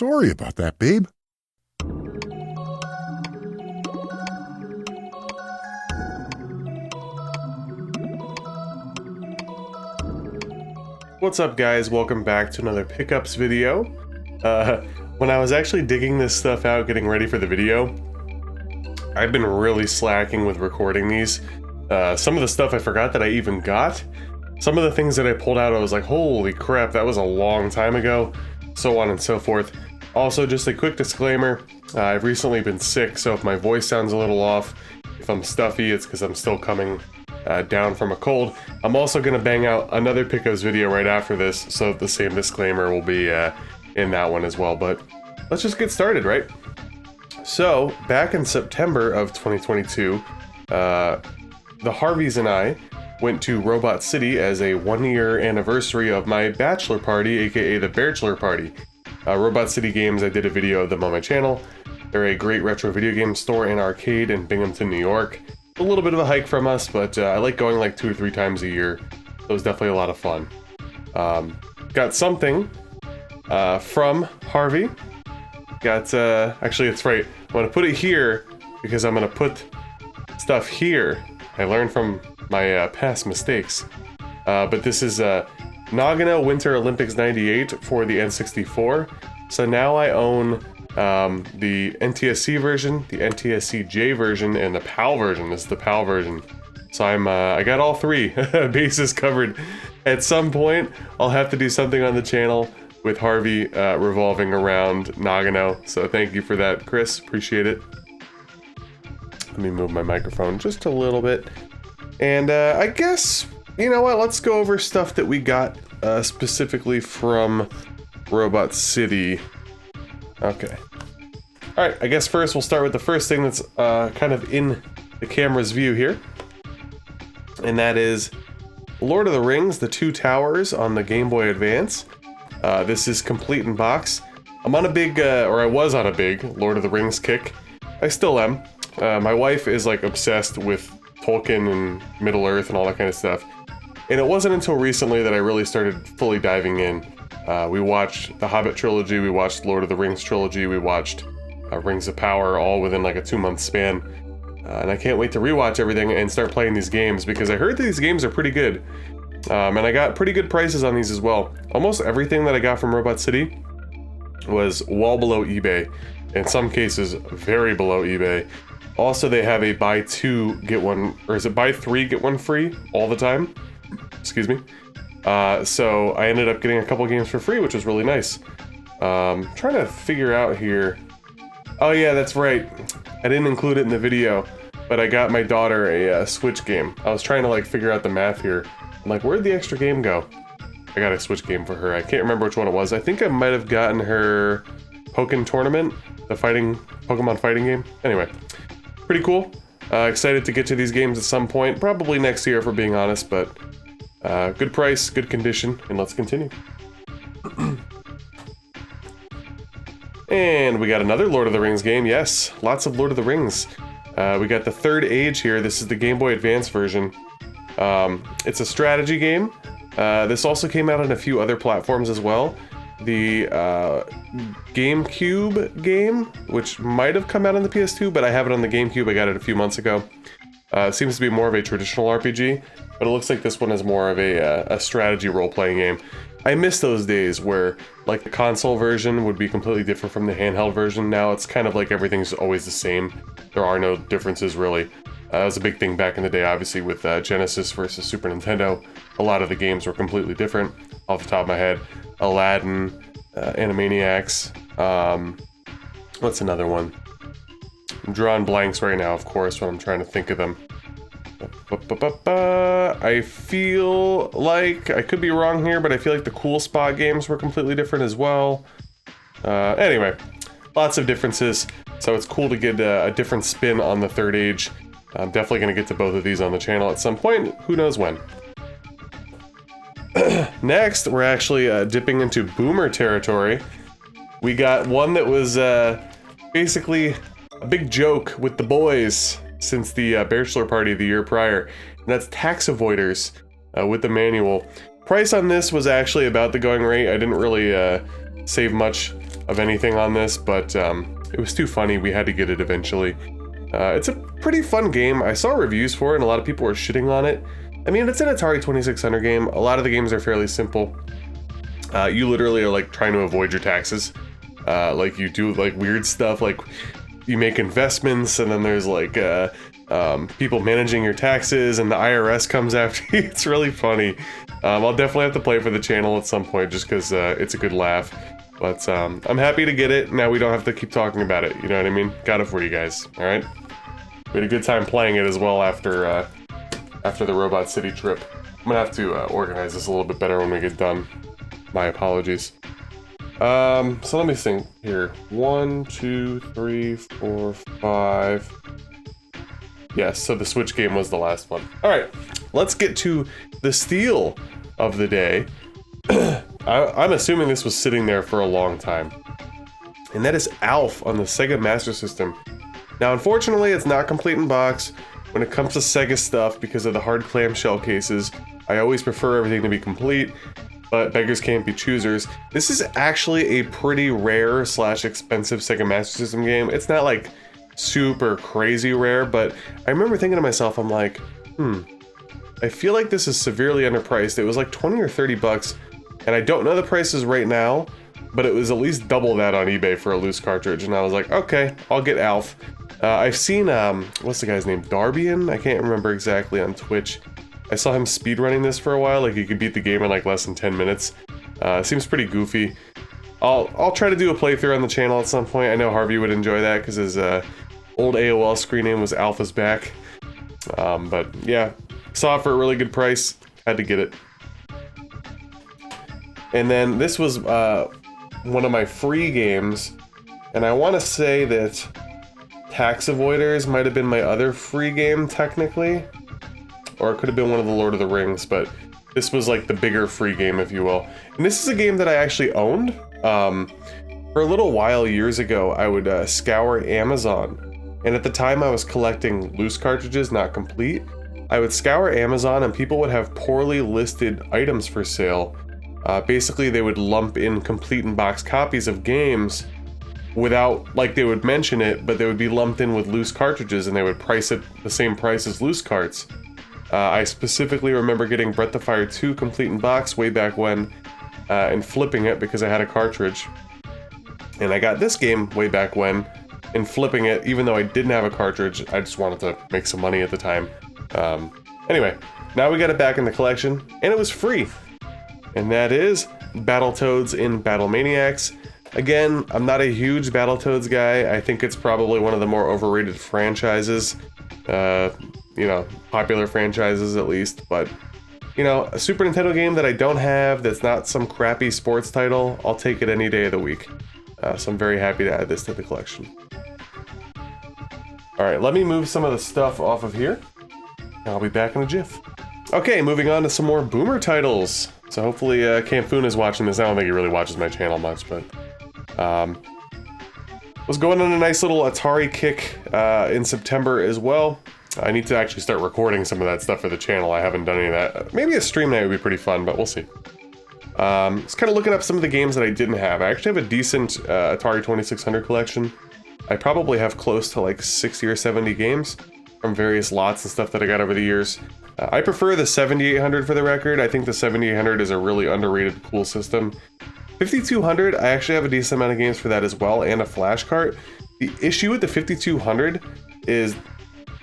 Sorry about that, babe. What's up, guys? Welcome back to another pickups video. When I was actually digging this stuff out, getting ready for the video, I've been really slacking with recording these. Some of the stuff I forgot that I even got. Some of the things that I pulled out, I was like, holy crap, that was a long time ago. So on and so forth. Also, just a quick disclaimer, I've recently been sick, so if my voice sounds a little off, if I'm stuffy, it's because I'm still coming down from a cold. I'm also going to bang out another pickups video right after this, so the same disclaimer will be in that one as well. But let's just get started, right? So, back in September of 2022, the Harveys and I went to Robot City as a 1-year anniversary of my bachelor party, aka the Bachelor Party. Robot City Games, I did a video of them on my channel. They're a great retro video game store and arcade in Binghamton, New York. A little bit of a hike from us, but I like going like 2 or 3 times a year. So it was definitely a lot of fun. Got something from Harvey. Got, actually it's right. I'm gonna put it here because I'm gonna put stuff here. I learned from my past mistakes. But this is Nagano Winter Olympics 98 for the N64. So now I own the NTSC version, the NTSC-J version, and the PAL version. This is the PAL version. So I got all 3 bases covered. At some point, I'll have to do something on the channel with Harvey revolving around Nagano. So thank you for that, Chris. Appreciate it. Let me move my microphone just a little bit. And I guess, you know what, let's go over stuff that we got specifically from Robot City. Okay. Alright, I guess first we'll start with the first thing that's kind of in the camera's view here. And that is Lord of the Rings, The Two Towers on the Game Boy Advance. This is complete in box. I'm on a big, or I was on a big Lord of the Rings kick. I still am. My wife is like obsessed with Tolkien and Middle Earth and all that kind of stuff. And it wasn't until recently that I really started fully diving in. We watched the Hobbit trilogy, we watched Lord of the Rings trilogy, we watched Rings of Power, all within like a 2-month span. And I can't wait to rewatch everything and start playing these games because I heard these games are pretty good. And I got pretty good prices on these as well. Almost everything that I got from Robot City was well below eBay. In some cases, very below eBay. Also, they have a buy 2, get 1, or is it buy 3, get 1 free all the time? Excuse me. So I ended up getting a couple games for free, which was really nice. Trying to figure out here. Oh yeah, that's right. I didn't include it in the video, but I got my daughter a Switch game. I was trying to like figure out the math here. I'm like, where'd the extra game go? I got a Switch game for her. I can't remember which one it was. I think I might have gotten her Pokken Tournament, the Pokemon fighting game. Anyway, pretty cool. Excited to get to these games at some point, probably next year if we're being honest, but good price, good condition, and let's continue. And we got another Lord of the Rings game. Yes, lots of Lord of the Rings. We got the Third Age here. This is the Game Boy Advance version. It's a strategy game. This also came out on a few other platforms as well. The GameCube game, which might have come out on the PS2, but I have it on the GameCube. I got it a few months ago. It seems to be more of a traditional RPG, but it looks like this one is more of a strategy role-playing game. I miss those days where like the console version would be completely different from the handheld version. Now it's kind of like everything's always the same. There are no differences really. That was a big thing back in the day, obviously, with Genesis versus Super Nintendo. A lot of the games were completely different. Off the top of my head, Aladdin, Animaniacs, what's another one? I'm drawing blanks right now, of course, when I'm trying to think of them. I feel like, I could be wrong here, but I feel like the Cool Spot games were completely different as well. Anyway, lots of differences, so it's cool to get a different spin on the Third Age. I'm definitely going to get to both of these on the channel at some point, who knows when. Next, we're actually dipping into boomer territory. We got one that was basically a big joke with the boys since the bachelor party the year prior, and that's Tax Avoiders with the manual. Price on this was actually about the going rate. I didn't really save much of anything on this, but it was too funny. We had to get it eventually. It's a pretty fun game. I saw reviews for it and a lot of people were shitting on it. I mean, it's an Atari 2600 game. A lot of the games are fairly simple. You literally are like trying to avoid your taxes. Like you do like weird stuff, like you make investments and then there's like people managing your taxes and the IRS comes after you. It's really funny. I'll definitely have to play for the channel at some point just because it's a good laugh. But I'm happy to get it. Now we don't have to keep talking about it. You know what I mean? Got it for you guys. All right. We had a good time playing it as well after the Robot City trip. I'm gonna have to organize this a little bit better when we get done. My apologies. So let me think here. 1, 2, 3, 4, 5. Yes, so the Switch game was the last one. All right, let's get to the steal of the day. I'm assuming this was sitting there for a long time. And that is Alf on the Sega Master System. Now, unfortunately, it's not complete in box. When it comes to Sega stuff, because of the hard clamshell cases, I always prefer everything to be complete, but beggars can't be choosers. This is actually a pretty rare / expensive Sega Master System game. It's not like super crazy rare, but I remember thinking to myself, I'm like, I feel like this is severely underpriced. It was like 20 or 30 bucks, and I don't know the prices right now, but it was at least double that on eBay for a loose cartridge, and I was like, okay, I'll get Alf. I've seen, what's the guy's name? Darbian? I can't remember exactly on Twitch. I saw him speedrunning this for a while, like he could beat the game in like less than 10 minutes. Seems pretty goofy. I'll try to do a playthrough on the channel at some point. I know Harvey would enjoy that because his old AOL screen name was Alpha's Back. But yeah, saw it for a really good price. Had to get it. And then this was one of my free games, and I want to say that Tax Avoiders might have been my other free game technically, or it could have been one of the Lord of the Rings, but this was like the bigger free game, if you will. And this is a game that I actually owned. For a little while years ago, I would scour Amazon, and at the time I was collecting loose cartridges, not complete. I would scour Amazon and people would have poorly listed items for sale. Basically, they would lump in complete in box copies of games without, like, they would mention it, but they would be lumped in with loose cartridges and they would price it the same price as loose carts. I specifically remember getting Breath of Fire 2 complete in box way back when and flipping it because I had a cartridge. And I got this game way back when and flipping it even though I didn't have a cartridge. I just wanted to make some money at the time. Anyway, now we got it back in the collection and it was free. And that is Battletoads in Battle Maniacs. Again, I'm not a huge Battletoads guy. I think it's probably one of the more overrated franchises. You know, popular franchises at least. But, you know, a Super Nintendo game that I don't have, that's not some crappy sports title, I'll take it any day of the week. So I'm very happy to add this to the collection. Alright, let me move some of the stuff off of here. I'll be back in a jiff. Okay, moving on to some more Boomer titles. So hopefully Camfoon is watching this. I don't think he really watches my channel much, but was going on a nice little Atari kick in September as well. I need to actually start recording some of that stuff for the channel. I haven't done any of that. Maybe a stream night would be pretty fun, but we'll see. Just kind of looking up some of the games that I didn't have. I actually have a decent Atari 2600 collection. I probably have close to like 60 or 70 games from various lots and stuff that I got over the years. I prefer the 7800 for the record. I think the 7800 is a really underrated, cool system. 5200, I actually have a decent amount of games for that as well, and a flash cart. The issue with the 5200 is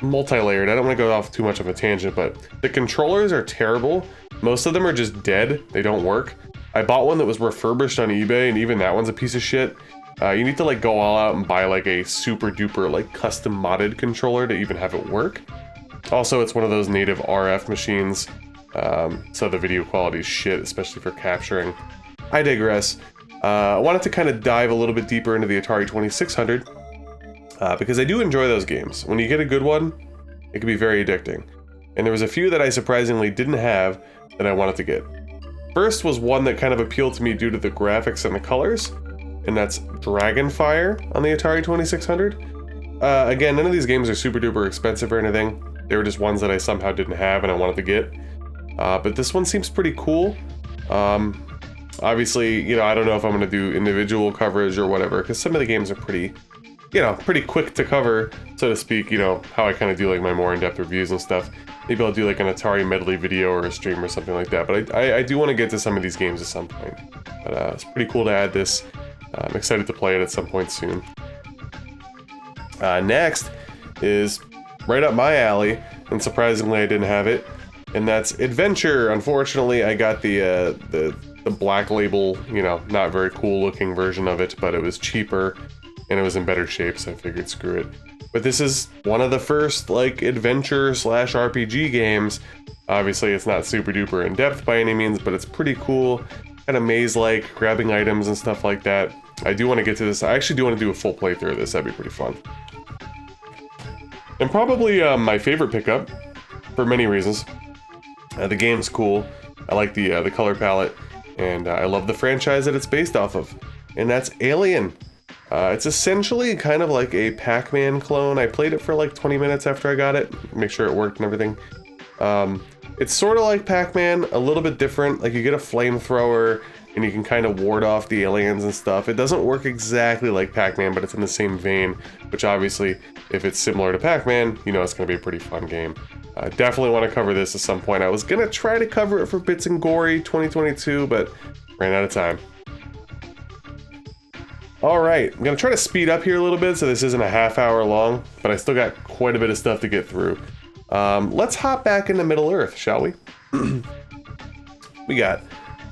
multi-layered. I don't want to go off too much of a tangent, but the controllers are terrible. Most of them are just dead. They don't work. I bought one that was refurbished on eBay, and even that one's a piece of shit. You need to like go all out and buy like a super duper like custom modded controller to even have it work. Also, it's one of those native RF machines, so the video quality is shit, especially for capturing. I digress. I wanted to kind of dive a little bit deeper into the Atari 2600, because I do enjoy those games. When you get a good one, it can be very addicting. And there was a few that I surprisingly didn't have that I wanted to get. First was one that kind of appealed to me due to the graphics and the colors, and that's Dragonfire on the Atari 2600. Again, none of these games are super duper expensive or anything. They were just ones that I somehow didn't have and I wanted to get. But this one seems pretty cool. Obviously, you know, I don't know if I'm going to do individual coverage or whatever, because some of the games are pretty, you know, pretty quick to cover, so to speak, you know, how I kind of do like my more in-depth reviews and stuff. Maybe I'll do like an Atari medley video or a stream or something like that, but I do want to get to some of these games at some point. But it's pretty cool to add this. I'm excited to play it at some point soon. Next is right up my alley, and surprisingly I didn't have it, and that's Adventure. Unfortunately, I got the black label, you know, not very cool looking version of it, but it was cheaper and it was in better shape, so I figured screw it. But this is one of the first like adventure slash RPG games. Obviously it's not super duper in depth by any means, but it's pretty cool, kind of maze-like, grabbing items and stuff like that. I do want to get to this. I actually do want to do a full playthrough of this. That'd be pretty fun. And probably my favorite pickup for many reasons. The game's cool. I like the color palette, and I love the franchise that it's based off of, and that's Alien. It's essentially kind of like a Pac-Man clone. I played it for like 20 minutes after I got it, make sure it worked and everything. It's sort of like Pac-Man, a little bit different. Like you get a flamethrower and you can kind of ward off the aliens and stuff. It doesn't work exactly like Pac-Man, but it's in the same vein, which obviously, if it's similar to Pac-Man, you know it's going to be a pretty fun game. I definitely want to cover this at some point. I was going to try to cover it for Bits and Gory 2022, but ran out of time. Alright, I'm going to try to speed up here a little bit so this isn't a half hour long, but I still got quite a bit of stuff to get through. Let's hop back into Middle-earth, shall we? We got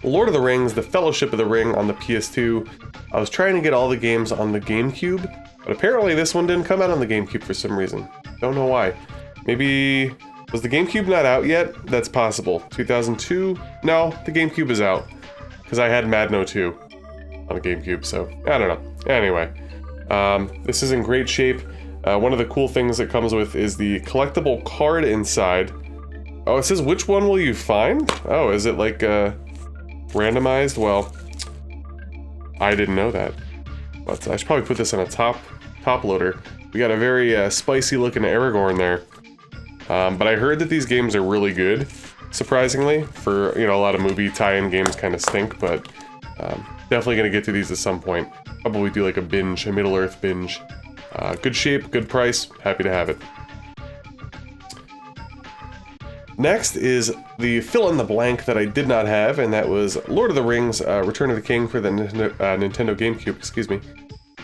Lord of the Rings, The Fellowship of the Ring on the PS2. I was trying to get all the games on the GameCube, but apparently this one didn't come out on the GameCube for some reason. Don't know why. Maybe... was the GameCube not out yet? That's possible. 2002? No, the GameCube is out. Because I had Madno 2 on a GameCube, so I don't know. Anyway, this is in great shape. One of the cool things it comes with is the collectible card inside. Oh, it says which one will you find? Oh, is it like randomized? Well, I didn't know that. But I should probably put this in a top loader. We got a very spicy looking Aragorn there. But I heard that these games are really good, surprisingly. For, you know, a lot of movie tie-in games kind of stink, but definitely gonna get to these at some point. Probably do like a binge, a Middle-earth binge. Good shape, good price, happy to have it. Next is the fill-in-the-blank that I did not have, and that was Lord of the Rings, Return of the King for the Nintendo GameCube, excuse me.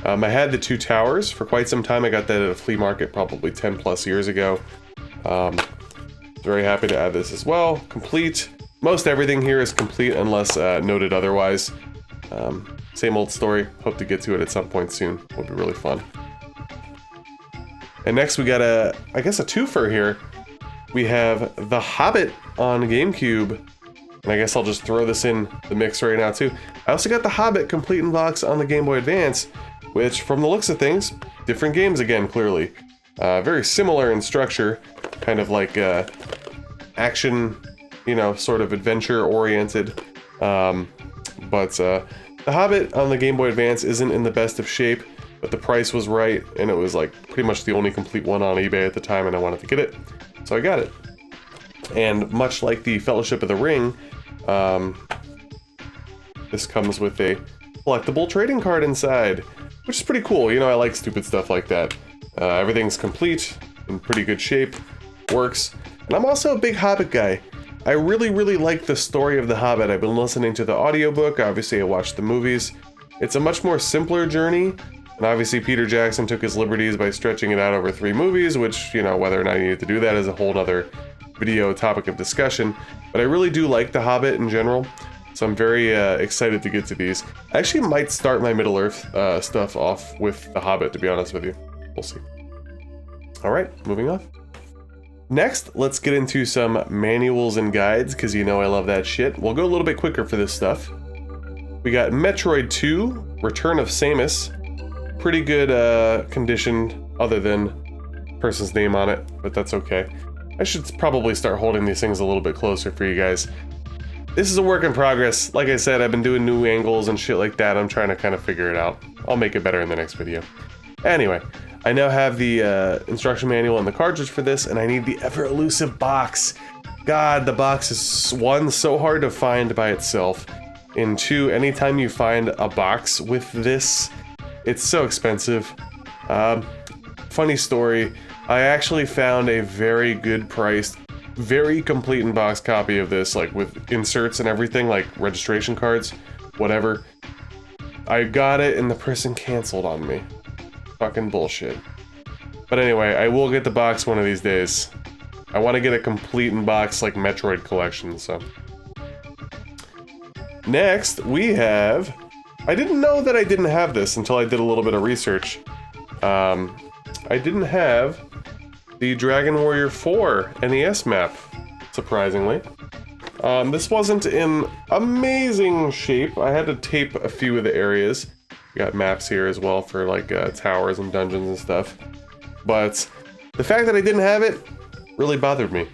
I had the Two Towers for quite some time. I got that at a flea market probably 10 plus years ago. Very happy to add this as well. Complete. Most everything here is complete unless noted otherwise. Same old story. Hope to get to it at some point soon. Will be really fun. And next we got I guess a twofer here. We have The Hobbit on GameCube. And I guess I'll just throw this in the mix right now too. I also got The Hobbit complete in box on the Game Boy Advance, which from the looks of things, different games again, clearly. Very similar in structure, kind of like action, you know, sort of adventure oriented. But The Hobbit on the Game Boy Advance isn't in the best of shape, but the price was right, and it was like pretty much the only complete one on eBay at the time, and I wanted to get it, so I got it. And much like the Fellowship of the Ring, this comes with a collectible trading card inside, which is pretty cool. You know, I like stupid stuff like that. Everything's complete, in pretty good shape, works. And I'm also a big Hobbit guy. I really, really like the story of The Hobbit. I've been listening to the audiobook, obviously I watched the movies. It's a much more simpler journey, and obviously Peter Jackson took his liberties by stretching it out over 3 movies, which, you know, whether or not you need to do that is a whole other video topic of discussion. But I really do like The Hobbit in general, so I'm very excited to get to these. I actually might start my Middle-earth stuff off with The Hobbit, to be honest with you. We'll see. Alright, moving on. Next, let's get into some manuals and guides, because you know I love that shit. We'll go a little bit quicker for this stuff. We got Metroid 2, Return of Samus. Pretty good condition, other than person's name on it, but that's okay. I should probably start holding these things a little bit closer for you guys. This is a work in progress. Like I said, I've been doing new angles and shit like that. I'm trying to kind of figure it out. I'll make it better in the next video. Anyway, I now have the instruction manual and the cartridge for this, and I need the ever elusive box. God, the box is so hard to find by itself. And 2, anytime you find a box with this, it's so expensive. Funny story, I actually found a very good priced, very complete in box copy of this, like with inserts and everything, like registration cards, whatever. I got it and the person canceled on me. Fucking bullshit. But anyway, I will get the box one of these days. I want to get a complete in box like Metroid collection, so. Next, we have... I didn't know that I didn't have this until I did a little bit of research. I didn't have the Dragon Warrior 4 NES map, surprisingly. This wasn't in amazing shape. I had to tape a few of the areas. We got maps here as well for like towers and dungeons and stuff. But the fact that I didn't have it really bothered me.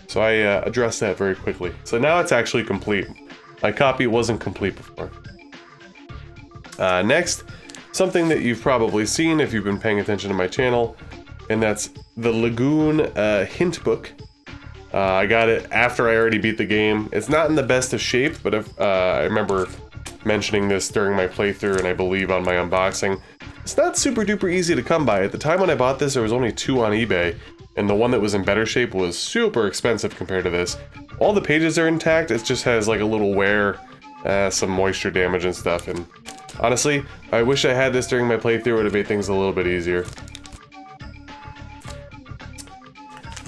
So I addressed that very quickly. So now it's actually complete. My copy wasn't complete before. Next, something that you've probably seen if you've been paying attention to my channel, and that's the Lagoon hint book. I got it after I already beat the game. It's not in the best of shape, but I remember mentioning this during my playthrough and I believe on my unboxing. It's not super duper easy to come by. At the time when I bought this, there was only 2 on eBay, and the one that was in better shape was super expensive compared to this. All the pages are intact, it just has like a little wear, some moisture damage and stuff, and honestly, I wish I had this during my playthrough. It would have made things a little bit easier.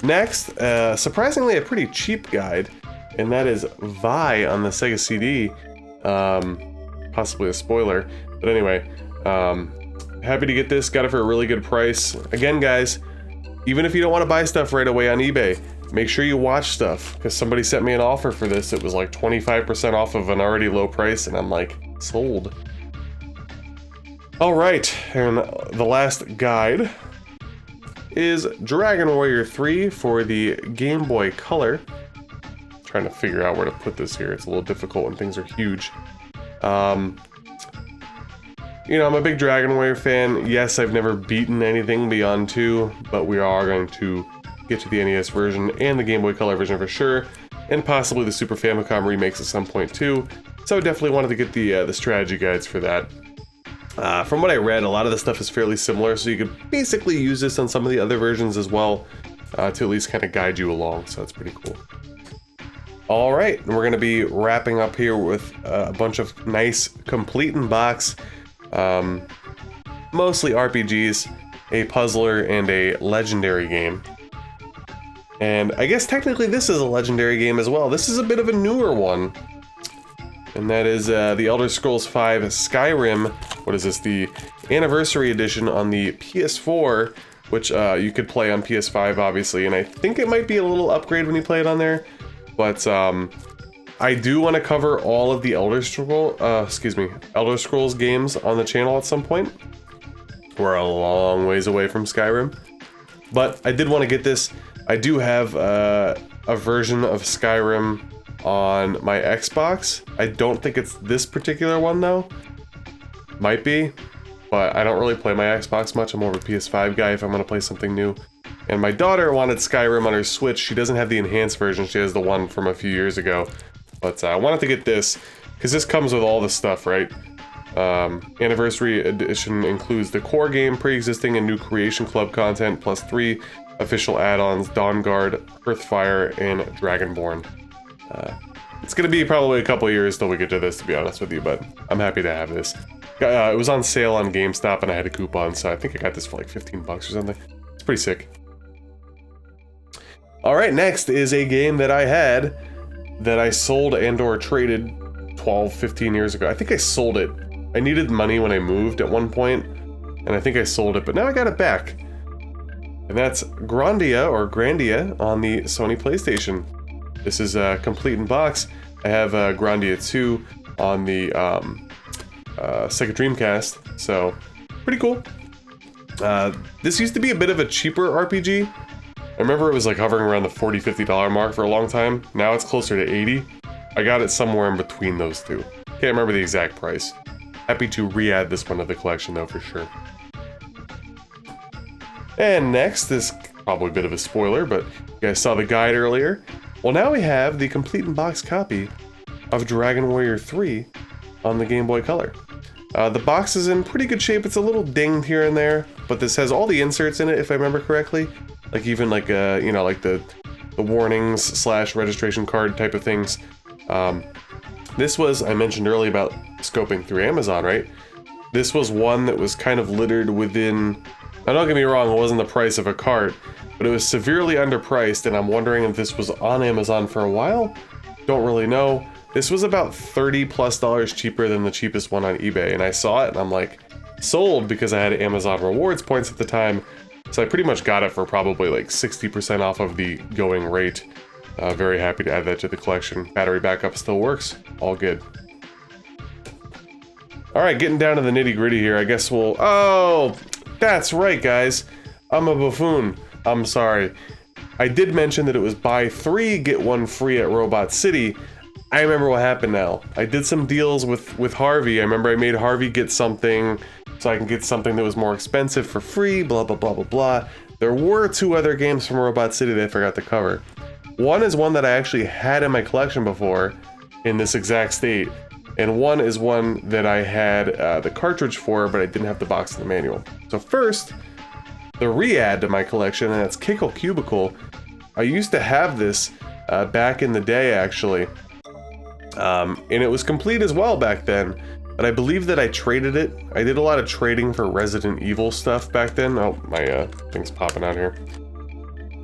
Next, surprisingly a pretty cheap guide, and that is Vi on the Sega CD. Possibly a spoiler, but anyway, happy to get this, got it for a really good price. Again guys, even if you don't want to buy stuff right away on eBay, make sure you watch stuff, because somebody sent me an offer for this. It was like 25% off of an already low price, and I'm like, sold. Alright, and the last guide is Dragon Warrior 3 for the Game Boy Color. I'm trying to figure out where to put this here. It's a little difficult when things are huge. You know, I'm a big Dragon Warrior fan. Yes, I've never beaten anything beyond 2, but we are going to get to the NES version and the Game Boy Color version for sure, and possibly the Super Famicom remakes at some point too. So I definitely wanted to get the strategy guides for that. From what I read, a lot of the stuff is fairly similar, so you could basically use this on some of the other versions as well, to at least kind of guide you along, so that's pretty cool. Alright, and we're going to be wrapping up here with a bunch of nice, complete in box, mostly RPGs, a puzzler, and a legendary game. And I guess technically this is a legendary game as well. This is a bit of a newer one. And that is the Elder Scrolls V Skyrim. What is this? The Anniversary Edition on the PS4, which you could play on PS5, obviously. And I think it might be a little upgrade when you play it on there. But I do want to cover all of the Elder Scrolls games on the channel at some point. We're a long ways away from Skyrim. But I did want to get this. I do have a version of Skyrim on my Xbox. I don't think it's this particular one though. Might be, but I don't really play my Xbox much. I'm more of a PS5 guy if I'm gonna play something new. And my daughter wanted Skyrim on her Switch. She doesn't have the enhanced version, she has the one from a few years ago. But I wanted to get this, because this comes with all the stuff, right? Anniversary Edition includes the core game, pre-existing and new Creation Club content, plus 3 official add-ons, Dawnguard, Earthfire, and Dragonborn. It's gonna be probably a couple years till we get to this, to be honest with you, but I'm happy to have this. It was on sale on GameStop and I had a coupon, so I think I got this for like 15 bucks or something. It's pretty sick. Alright, next is a game that I had that I sold and or traded 12, 15 years ago. I think I sold it. I needed money when I moved at one point, and I think I sold it, but now I got it back. And that's Grandia, or Grandia, on the Sony PlayStation. This is complete in box. I have Grandia 2 on the Sega Dreamcast, so pretty cool. This used to be a bit of a cheaper RPG. I remember it was like hovering around the $40, $50 mark for a long time. Now it's closer to 80. I got it somewhere in between those two. Can't remember the exact price. Happy to re-add this one to the collection though, for sure. And next is probably a bit of a spoiler, but you guys saw the guide earlier. Well, now we have the complete in box copy of Dragon Warrior 3 on the Game Boy Color. The box is in pretty good shape. It's a little dinged here and there, but this has all the inserts in it, if I remember correctly. Like even like you know, like the warnings slash registration card type of things. This was, I mentioned earlier about scoping through Amazon, right? This was one that was kind of littered within, now don't get me wrong, it wasn't the price of a cart, but it was severely underpriced, and I'm wondering if this was on Amazon for a while. Don't really know. This was about $30+ cheaper than the cheapest one on eBay, and I saw it and I'm like, sold, because I had Amazon rewards points at the time. So I pretty much got it for probably like 60% off of the going rate. Very happy to add that to the collection. Battery backup still works. All good. Alright, getting down to the nitty gritty here. I guess we'll... Oh! That's right, guys. I'm a buffoon. I'm sorry. I did mention that it was buy 3, get 1 free at Robot City. I remember what happened now. I did some deals with Harvey. I remember I made Harvey get something so I can get something that was more expensive for free, blah, blah, blah, blah, blah. There were 2 other games from Robot City that I forgot to cover. One is one that I actually had in my collection before in this exact state. And one is one that I had the cartridge for, but I didn't have the box and the manual. So first, the re-add to my collection, and that's Kickle Cubicle. I used to have this back in the day, actually. And it was complete as well back then, but I believe that I traded it. I did a lot of trading for Resident Evil stuff back then. Oh, my thing's popping out here.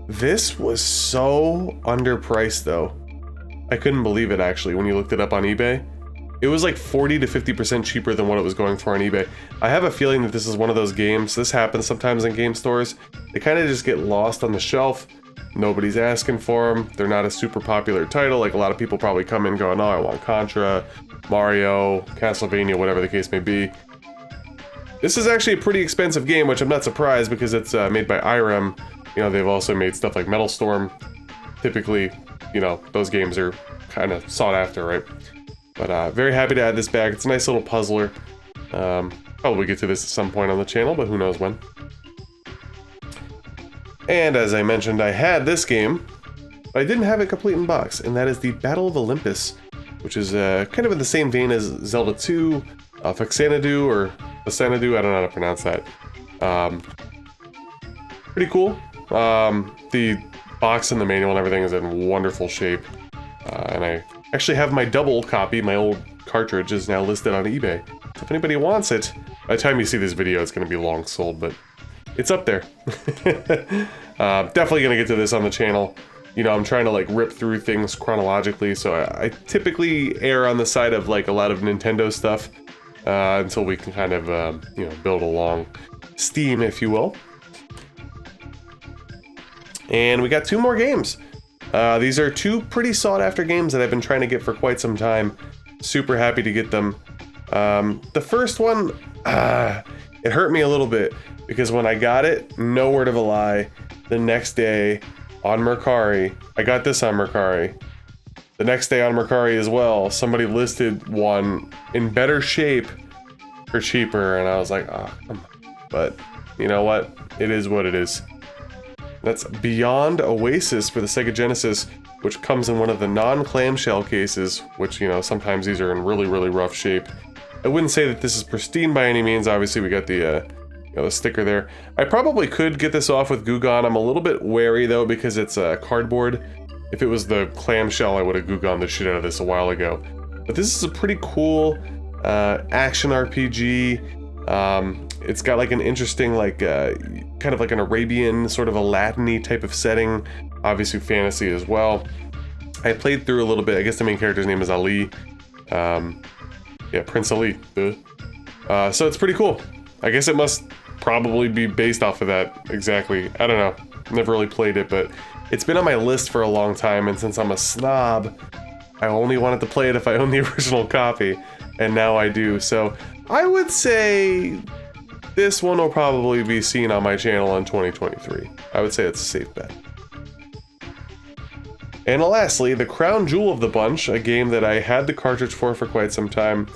This was so underpriced though. I couldn't believe it actually when you looked it up on eBay. It was like 40 to 50% cheaper than what it was going for on eBay. I have a feeling that this is one of those games, this happens sometimes in game stores, they kind of just get lost on the shelf. Nobody's asking for them. They're not a super popular title. Like a lot of people probably come in going, oh, I want Contra, Mario, Castlevania, whatever the case may be. This is actually a pretty expensive game, which I'm not surprised because it's made by IREM. You know, they've also made stuff like Metal Storm. Typically, you know, those games are kind of sought after, right? But very happy to add this back. It's a nice little puzzler. Probably get to this at some point on the channel, but who knows when. And as I mentioned, I had this game, but I didn't have it complete in box, and that is the Battle of Olympus, which is kind of in the same vein as Zelda 2, Faxanadu, or Faxanadu, I don't know how to pronounce that. Pretty cool. The box and the manual and everything is in wonderful shape. And I actually have my double copy, my old cartridge is now listed on eBay. So if anybody wants it, by the time you see this video, it's going to be long sold, but it's up there. Definitely going to get to this on the channel. You know, I'm trying to like rip through things chronologically, so I typically err on the side of like a lot of Nintendo stuff until we can kind of, you know, build along steam, if you will. And we got 2 more games. These are 2 pretty sought-after games that I've been trying to get for quite some time. Super happy to get them. The first one, it hurt me a little bit because when I got it, no word of a lie, the next day on Mercari, I got this on Mercari. The next day on Mercari as well, somebody listed one in better shape for cheaper, and I was like, oh, come on. But you know what? It is what it is. That's Beyond Oasis for the Sega Genesis, which comes in one of the non-clamshell cases, which, you know, sometimes these are in really, really rough shape. I wouldn't say that this is pristine by any means. Obviously, we got the, you know, the sticker there. I probably could get this off with Goo Gone. I'm a little bit wary, though, because it's cardboard. If it was the clamshell, I would have Goo Gone the shit out of this a while ago. But this is a pretty cool action RPG. It's got like an interesting, like, kind of like an Arabian, sort of a Latin-y type of setting. Obviously fantasy as well. I played through a little bit. I guess the main character's name is Ali. Yeah, Prince Ali. So it's pretty cool. I guess it must probably be based off of that exactly. I don't know. Never really played it, but it's been on my list for a long time, and since I'm a snob, I only wanted to play it if I own the original copy, and now I do. So I would say this one will probably be seen on my channel in 2023. I would say it's a safe bet. And lastly, the crown jewel of the bunch, a game that I had the cartridge for quite some time,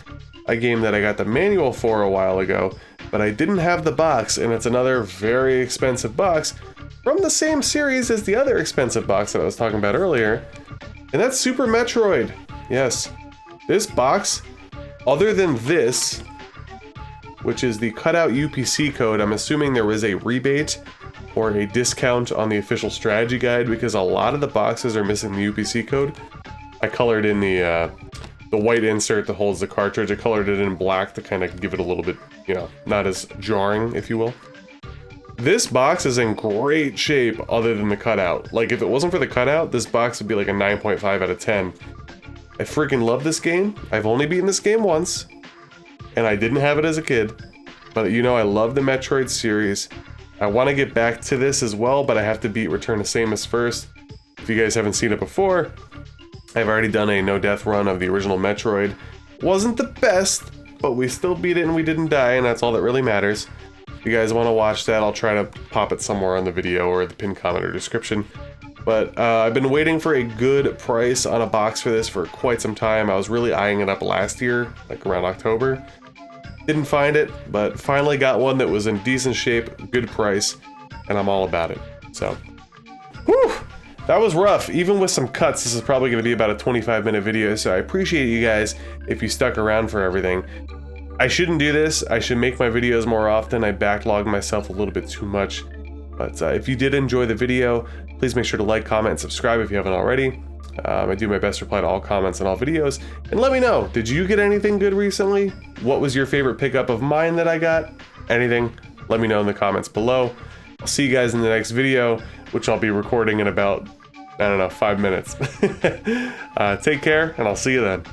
a game that I got the manual for a while ago, but I didn't have the box, and it's another very expensive box from the same series as the other expensive box that I was talking about earlier, and that's Super Metroid. Yes, This box, other than this, which is the cutout UPC code, I'm assuming there was a rebate or a discount on the official strategy guide because a lot of the boxes are missing the UPC code. I colored in the white insert that holds the cartridge. I colored it in black to kind of give it a little bit, you know, not as jarring, if you will. This box is in great shape other than the cutout. Like, if it wasn't for the cutout, this box would be like a 9.5 out of 10. I freaking love this game. I've only beaten this game once, and I didn't have it as a kid. But, you know, I love the Metroid series. I want to get back to this as well, but I have to beat Return of Samus first. If you guys haven't seen it before, I've already done a no-death run of the original Metroid. Wasn't the best, but we still beat it and we didn't die, and that's all that really matters. If you guys want to watch that, I'll try to pop it somewhere on the video or the pinned comment or description. But I've been waiting for a good price on a box for this for quite some time. I was really eyeing it up last year, like around October. Didn't find it, but finally got one that was in decent shape, good price, and I'm all about it. So, whew, that was rough. Even with some cuts, this is probably going to be about a 25-minute video, so I appreciate you guys if you stuck around for everything. I shouldn't do this. I should make my videos more often. I backlogged myself a little bit too much. But if you did enjoy the video, please make sure to like, comment, and subscribe if you haven't already. I do my best to reply to all comments and all videos. And let me know, did you get anything good recently? What was your favorite pickup of mine that I got? Anything? Let me know in the comments below. I'll see you guys in the next video, which I'll be recording in about, I don't know, 5 minutes. Take care, and I'll see you then.